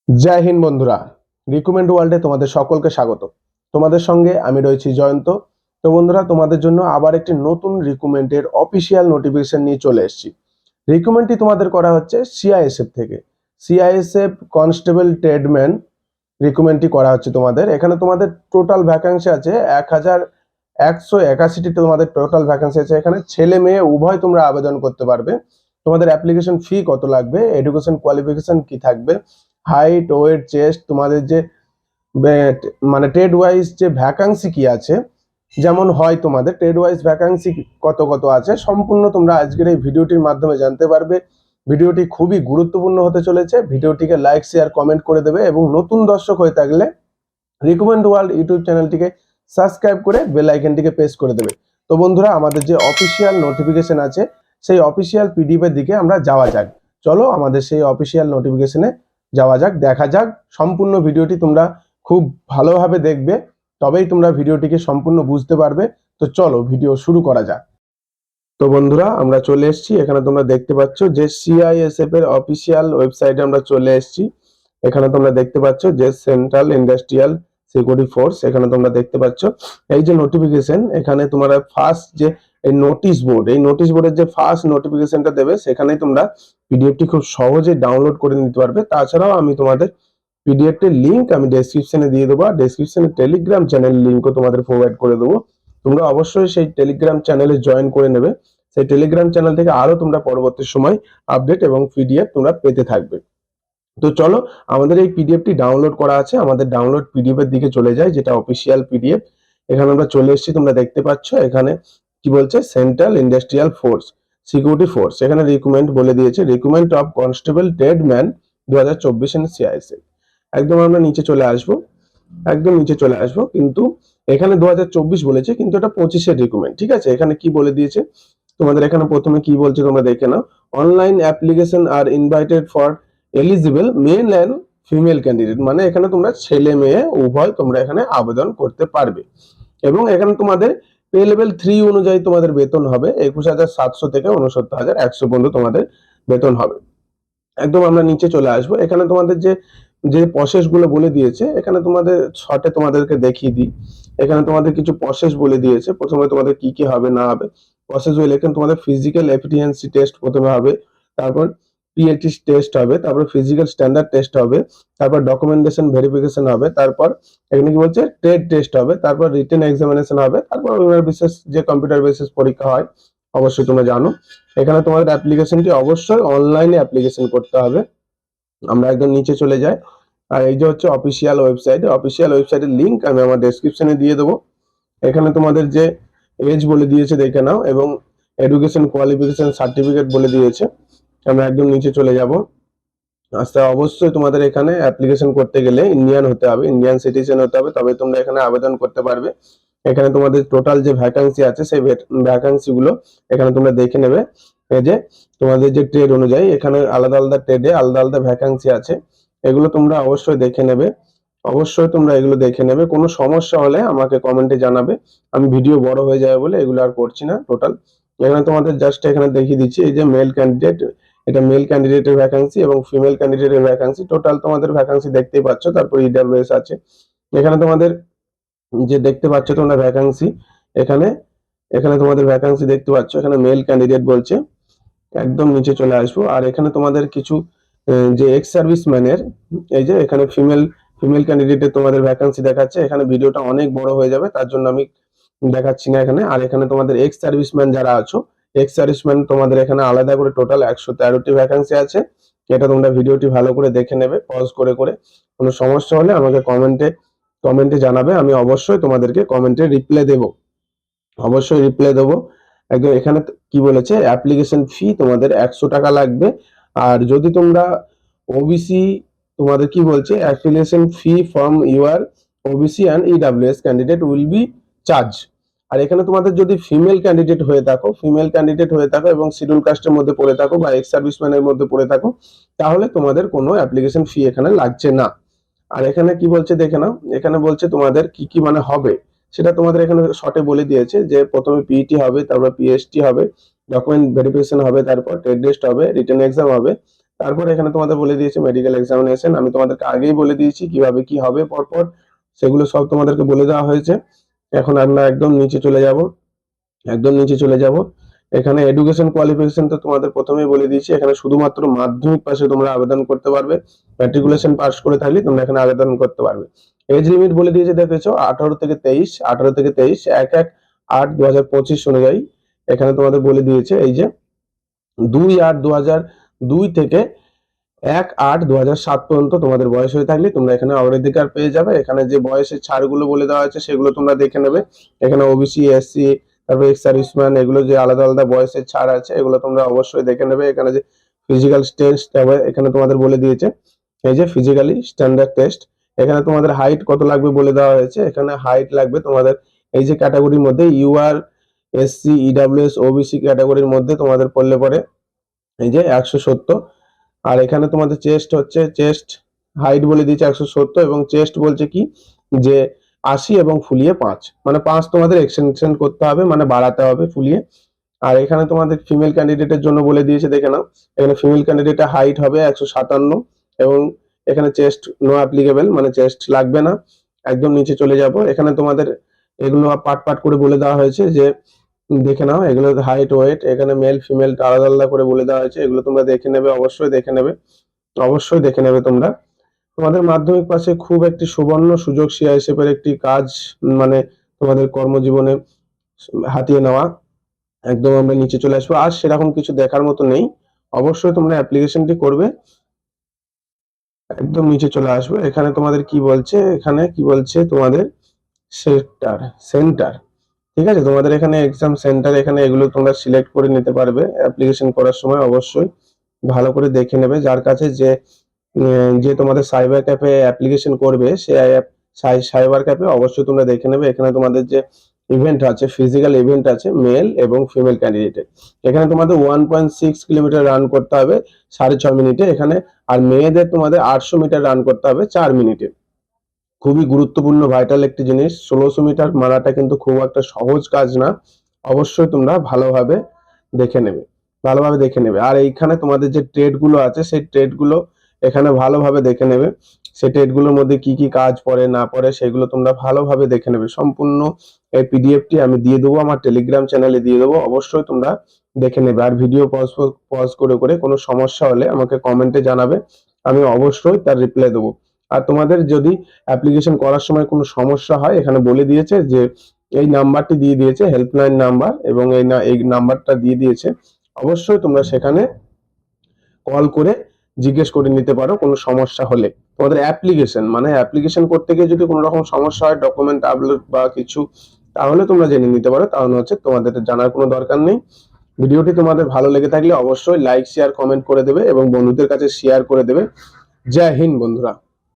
জয় হিন্দ বন্ধুরা, রিকমেন্ড ওয়ার্ল্ডে তোমাদের সকলকে স্বাগত। তোমাদের সঙ্গে আমি রয়েছি জয়ন্ত। তো বন্ধুরা, তোমাদের জন্য আবার একটি নতুন রিকমেন্ডের অফিসিয়াল নোটিফিকেশন নিয়ে চলে এসেছি। রিকমেন্ডটি তোমাদের করা হচ্ছে সিআইএসএফ থেকে। সিআইএসএফ কনস্টেবল ট্রেডম্যান রিকমেন্ডটি করা হচ্ছে তোমাদের। এখানে তোমাদের টোটাল ভ্যাকান্সি আছে 1181টি তোমাদের টোটাল ভ্যাকান্সি আছে। এখানে ছেলে মেয়ে উভয় তোমরা আবেদন করতে পারবে। তোমাদের অ্যাপ্লিকেশন ফি কত লাগবে, এডুকেশন কোয়ালিফিকেশন কি থাকবে, হাইট, ওয়েট, চেস্ট, তোমাদের যে মানে ট্রেড ওয়াইজ যে ভ্যাকান্সি কি আছে, যেমন হয় তোমাদের ট্রেড ওয়াইজ ভ্যাকান্সি কত কত আছে, সম্পূর্ণ তোমরা আজকের এই ভিডিওটির মাধ্যমে জানতে পারবে। ভিডিওটি খুবই গুরুত্বপূর্ণ হতে চলেছে। ভিডিওটিকে লাইক, শেয়ার, কমেন্ট করে দেবে এবং নতুন দর্শক হয়ে থাকলে রিকমেন্ড ওয়ার্ল্ড ইউটিউব চ্যানেলটিকে সাবস্ক্রাইব করে বেল আইকনটিকে প্রেস করে দেবে। তো বন্ধুরা, আমাদের যে অফিসিয়াল নোটিফিকেশন আছে সেই অফিসিয়াল পিডিএফ এর দিকে আমরা যাওয়া যাক। চলো আমাদের সেই অফিসিয়াল নোটিফিকেশনে যাওয়া যাক, দেখা যাক। সম্পূর্ণ ভিডিওটি তোমরা খুব ভালোভাবে দেখবে, তবেই তোমরা ভিডিওটিকে সম্পূর্ণ বুঝতে পারবে। তো চলো ভিডিও শুরু করা যাক। তো বন্ধুরা, আমরা চলে এসেছি। এখানে তোমরা দেখতে পাচ্ছ যে সিআইএসএফ এর অফিসিয়াল ওয়েবসাইটে আমরা চলে এসেছি। এখানে তোমরা দেখতে পাচ্ছ যে সেন্ট্রাল ইন্ডাস্ট্রিয়াল সিকিউরিটি ফোর্স। এখানে তোমরা দেখতে পাচ্ছ এই যে নোটিফিকেশন। এখানে তোমরা ফার্স্ট যে এই নোটিশ বোর্ড, এই নোটিশ বোর্ডের যে ফার্স্ট নোটিফিকেশনটা দেবে, সেখানেই তোমরা পিডিএফটি খুব সহজে ডাউনলোড করে নিতে পারবে। তাছাড়াও আমি তোমাদের পিডিএফটির লিংক আমি ডেসক্রিপশনে দিয়ে দেবো, আর ডেসক্রিপশনে টেলিগ্রাম চ্যানেল লিংকও তোমাদের প্রোভাইড করে দেবো। তোমরা অবশ্যই সেই টেলিগ্রাম চ্যানেলে জয়েন করে নেবে। সেই টেলিগ্রাম চ্যানেল থেকে আরো তোমরা পরবর্তী সময় আপডেট এবং পিডিএফ তোমরা পেতে থাকবে। তো চলো, আমাদের এই পিডিএফটি ডাউনলোড করা আছে, আমাদের ডাউনলোড পিডিএফ এর দিকে চলে যায়, যেটা অফিসিয়াল পিডিএফ। এখানে আমরা চলে এসেছি, তোমরা দেখতে পাচ্ছ এখানে কি বলছে, central industrial force security force. এখানে রিকমেন্ড বলে দিয়েছে, রিকমেন্ড অফ কনস্টেবল ট্রেডম্যান 2024 এর সিআইএসএফ। একদম আমরা নিচে চলে আসবো, একদম নিচে চলে আসবো। কিন্তু এখানে 2024 বলেছে, কিন্তু এটা 25-এর রিকমেন্ড। ঠিক আছে, এখানে কি বলে দিয়েছে তোমাদের, এখানে প্রথমে কি বলছে তোমরা দেখে নাও। Online application are invited for eligible male and female candidate, মানে এখানে তোমরা ছেলে মেয়ে উভয় তোমরা এখানে আবেদন করতে পারবে। এবং এখানে তোমাদের পে লেভেল 3 অনুযায়ী তোমাদের বেতন হবে 21,700 থেকে 69,100 পর্যন্ত তোমাদের বেতন হবে। একদম আমরা নিচে চলে আসবো। এখানে তোমাদের যে যে প্রসেস গুলো বলে দিয়েছে, এখানে তোমাদের শর্টে তোমাদেরকে দেখিয়ে দিই। এখানে তোমাদের কিছু প্রসেস বলে দিয়েছে, প্রথমে তোমাদের কি কি হবে না হবে প্রসেস গুলো। এখানে তোমাদের ফিজিক্যাল এফিসিয়েন্সি টেস্ট প্রথমে হবে, তারপর পিএটি টেস্ট হবে, তারপর ফিজিক্যাল স্ট্যান্ডার্ড টেস্ট হবে, তারপর ডকুমেন্টেশন ভেরিফিকেশন হবে, তারপর এখানে কি বলছে ট্রেড টেস্ট হবে, তারপর রিটেন এক্সামিনেশন হবে, তারপর বিশেষ যে কম্পিউটার বেসিস পরীক্ষা হয়, অবশ্যই তোমরা জানো। এখানে তোমাদের অ্যাপ্লিকেশনটি অবশ্যই অনলাইনে অ্যাপ্লিকেশন করতে হবে। আমরা একদম নিচে চলে যাই, আর এই যে হচ্ছে অফিসিয়াল ওয়েবসাইট। অফিসিয়াল ওয়েবসাইটের লিংক আমি আমার ডেসক্রিপশনে দিয়ে দেবো। এখানে তোমাদের যে এজ বলে দিয়েছে দেখে নাও, এবং এডুকেশন কোয়ালিফিকেশন সার্টিফিকেট বলে দিয়েছে। আমরা একদম নিচে চলে যাব। আচ্ছা, অবশ্যই তোমাদের এখানে অ্যাপ্লিকেশন করতে গেলে ইন্ডিয়ান হতে হবে, ইন্ডিয়ান সিটিজেন হতে হবে, তবে তোমরা এখানে আবেদন করতে পারবে। এখানে তোমাদের টোটাল যে ভ্যাকান্সি আছে সেই ভ্যাকান্সি গুলো এখানে তোমরা দেখে নেবে। এই যে তোমাদের যে ট্রেড অনুযায়ী এখানে আলাদা আলাদা ট্রেডে আলাদা আলাদা ভ্যাকান্সি আছে, এগুলো তোমরা অবশ্যই দেখে নেবে। অবশ্যই তোমরা এগুলো দেখে নেবে। কোনো সমস্যা হলে আমাকে কমেন্টে জানাবে। আমি ভিডিও বড় হয়ে যাবে বলে এগুলো আর করছি না। টোটাল এখানে তোমাদের জাস্ট এখানে দেখিয়ে দিচ্ছি, এই যে মেল ক্যান্ডিডেট, এটা মেল ক্যান্ডিডেটের ভ্যাকান্সি এবং ফিমেল ক্যান্ডিডেটের ভ্যাকান্সি। টোটাল তোমাদের ভ্যাকান্সি দেখতেই পাচ্ছ, তারপর ইডব্লিউএস আছে। এখানে তোমাদের যে দেখতে পাচ্ছ তোমরা ভ্যাকান্সি, এখানে এখানে তোমাদের ভ্যাকান্সি দেখতে পাচ্ছ, এখানে মেল ক্যান্ডিডেট বলছে। একদম নিচে চলে আসবো, আর এখানে তোমাদের কিছু যে এক্স সার্ভিসম্যানের, এই যে এখানে ফিমেল ফিমেল ক্যান্ডিডেটের তোমাদের ভ্যাকান্সি দেখাচ্ছে। এখানে ভিডিওটা অনেক বড় হয়ে যাবে, তার জন্য আমি দেখাচ্ছি না এখানে। আর এখানে তোমাদের এক্স সার্ভিসম্যান যারা আছো, এক্স সার্ভিসম্যান তোমাদের এখানে আলাদা করে টোটাল 113টি ভ্যাকান্সি আছে। এটা তোমরা ভিডিওটি ভালো করে দেখে নেবে, পজ করে করে। কোনো সমস্যা হলে আমাকে কমেন্টে জানাবে, আমি অবশ্যই তোমাদেরকে কমেন্টে রিপ্লাই দেবো, অবশ্যই রিপ্লাই দেবো। একদম এখানে কি বলেছে, অ্যাপ্লিকেশন ফি তোমাদের 100 টাকা লাগবে। আর যদি তোমরা ওবিসি, তোমাদের কি বলছে, affiliation fee from your OBC and EWS candidate will be charge. আর এখানে তোমাদের যদি ফিমেল ক্যান্ডিডেট হয়ে থাকো এবং শিডিউল কাস্টের মধ্যে পড়ে থাকো বা এক্স সার্ভিসম্যানের মধ্যে পড়ে থাকো, তাহলে তোমাদের কোনো অ্যাপ্লিকেশন ফি এখানে লাগছে না। আর এখানে কি বলছে দেখে নাও, এখানে বলছে তোমাদের কি কি মানে হবে, সেটা তোমাদের এখানে শর্টে বলে দিয়েছে। যে প্রথমে পিইটি হবে, তারপর পিএসটি হবে, ডকুমেন্ট ভেরিফিকেশন হবে, তারপর ট্রেড টেস্ট হবে, রিটেন এক্সাম হবে, তারপর এখানে তোমাদের বলে দিয়েছে মেডিকেল এক্সামিনেশন, আমি তোমাদেরকে আগেই বলে দিয়েছি কিভাবে কি হবে পরপর, সেগুলো সব তোমাদেরকে বলে দেওয়া হয়েছে। এখন আমরা একদম নিচে চলে যাব, একদম নিচে চলে যাব। এখানে এডুকেশন কোয়ালিফিকেশন তো তোমাদের প্রথমেই বলে দিয়েছি, এখানে শুধুমাত্র মাধ্যমিক পাশে তোমরা আবেদন করতে পারবে, ম্যাট্রিকুলেশন পাস করে থাকলে তোমরা এখানে আবেদন করতে পারবে। এজ লিমিট বলে দিয়েছে দেখেছো 18 থেকে 23, 18 থেকে 23, 1/8/2025 অনুযায়ী এখানে তোমাদের বলে দিয়েছে এই যে 2/8/2002 থেকে 1/8/2007 পর্যন্ত তোমাদের বয়স হয়ে থাকলে তোমরা এখানে অগ্রাধিকার পেয়ে যাবে। এখানে যে বয়সের ছাড়গুলো বলে দেওয়া আছে সেগুলো তোমরা দেখে নেবে। এখানে ওবিসি, এসসি, তারপর এক্স সার্ভিসম্যান, এগুলো যে আলাদা আলাদা বয়সের ছাড় আছে এগুলো তোমরা অবশ্যই দেখে নেবে। এখানে যে ফিজিক্যাল টেস্ট হবে এখানে তোমাদের বলে দিয়েছে, এই যে ফিজিক্যালি স্ট্যান্ডার্ড টেস্ট। এখানে তোমাদের হাইট কত লাগবে বলে দেওয়া হয়েছে, এখানে হাইট লাগবে তোমাদের এই যে ক্যাটাগরির মধ্যে ইউআর, এসসি, ইডাব্লিউএস, ওবিসি ক্যাটাগরির মধ্যে তোমাদের পড়লে পরে এই যে 170। আর এখানে তোমাদের চেস্ট হচ্ছে, চেস্ট হাইট বলে দিয়েছে 170, এবং চেস্ট বলছে কি যে 80 এবং ফুলিয়ে 5, মানে 5 তোমাদের এক্সটেনশন করতে হবে, মানে বাড়াতে হবে ফুলিয়ে। আর এখানে তোমাদের ফিমেল ক্যান্ডিডেটের জন্য বলে দিয়েছে দেখে নাও, এখানে ফিমেল ক্যান্ডিডেটের হাইট হবে 157, এবং এখানে চেস্ট নো অ্যাপ্লিকেবল, মানে চেস্ট লাগবে না। একদম নিচে চলে যাব, এখানে তোমাদের এগুলো পার্ট পার্ট করে বলে দেওয়া হয়েছে যে দেখে নাও, এগুলো হাইট ওয়েট এখানে মেল ফিমেল আলাদা আলাদা করে বলে দেওয়া হয়েছে, এগুলো তোমরা দেখে নেবে, অবশ্যই দেখে নেবে, অবশ্যই দেখে নেবে তোমরা। তোমাদের মাধ্যমিক পাশে খুব একটি সুবর্ণ সুযোগ সিআইএসএফ এর একটি কাজ, মানে তোমাদের কর্মজীবনে হাতিয়ে নেওয়া। একদম আমরা নিচে চলে আসবো, আর সেরকম কিছু দেখার মতো নেই, অবশ্যই তোমরা অ্যাপ্লিকেশনটি করবে। একদম নিচে চলে আসবে, এখানে তোমাদের কি বলছে, এখানে কি বলছে তোমাদের সেক্টর সেন্টার, ঠিক আছে, তোমাদের এখানে এক্সাম সেন্টার, এখানে এগুলো তোমরা সিলেক্ট করে নিতে পারবে অ্যাপ্লিকেশন করার সময়, অবশ্যই ভালো করে দেখে নেবে। যার কাছে যে তোমাদের সাইবার ক্যাফে অ্যাপ্লিকেশন করবে সে সাইবার ক্যাফে অবশ্যই তোমরা দেখে নেবে। এখানে তোমাদের যে ইভেন্ট আছে, ফিজিক্যাল ইভেন্ট আছে মেল এবং ফিমেল ক্যান্ডিডেটের, এখানে তোমাদের 1.6 কিলোমিটার রান করতে হবে 6.5 মিনিটে এখানে, আর মেয়েদের তোমাদের 800 মিটার রান করতে হবে 4 মিনিটে। খুবই গুরুত্বপূর্ণ ভাইটাল একটি জিনিস, 1600 মিটার মারাটা কিন্তু খুব একটা সহজ কাজ না, অবশ্যই তোমরা ভালোভাবে দেখে নেবে, ভালোভাবে দেখে নেবে। আর এইখানে তোমাদের যে ট্রেড গুলো আছে সেই ট্রেড গুলো এখানে ভালোভাবে দেখে নেবে, সেই ট্রেড গুলোর মধ্যে কি কি কাজ পড়ে না পড়ে সেগুলো তোমরা ভালোভাবে দেখে নেবে। সম্পূর্ণ এই পিডিএফটি আমি দিয়ে দেবো, আমার টেলিগ্রাম চ্যানেলে দিয়ে দেবো, অবশ্যই তোমরা দেখে নেবে। আর ভিডিও পজ করে করে কোনো সমস্যা হলে আমাকে কমেন্টে জানাবে, আমি অবশ্যই তার রিপ্লাই দেবো। আর তোমাদের যদি অ্যাপ্লিকেশন করার সময় কোনো সমস্যা হয় এখানে বলে দিয়েছে যে এই নাম্বারটি দিয়ে দিয়েছে হেল্পলাইন নাম্বার, এবং এই নাম্বারটা দিয়ে দিয়েছে, অবশ্যই তোমরা সেখানে কল করে জিজ্ঞেস করে নিতে পারো কোনো সমস্যা হলে। তোমাদের অ্যাপ্লিকেশন মানে অ্যাপ্লিকেশন করতে গিয়ে যদি কোনো রকম সমস্যা হয় ডকুমেন্ট আপলোড বা কিছু, তাহলে তোমরা জেনে নিতে পারো, তাহলে হচ্ছে তোমাদের জানার কোনো দরকার নেই। ভিডিওটি তোমাদের ভালো লেগে থাকলে অবশ্যই লাইক শেয়ার কমেন্ট করে দেবে এবং বন্ধুদের কাছে শেয়ার করে দেবে। জয় হিন্দ বন্ধুরা।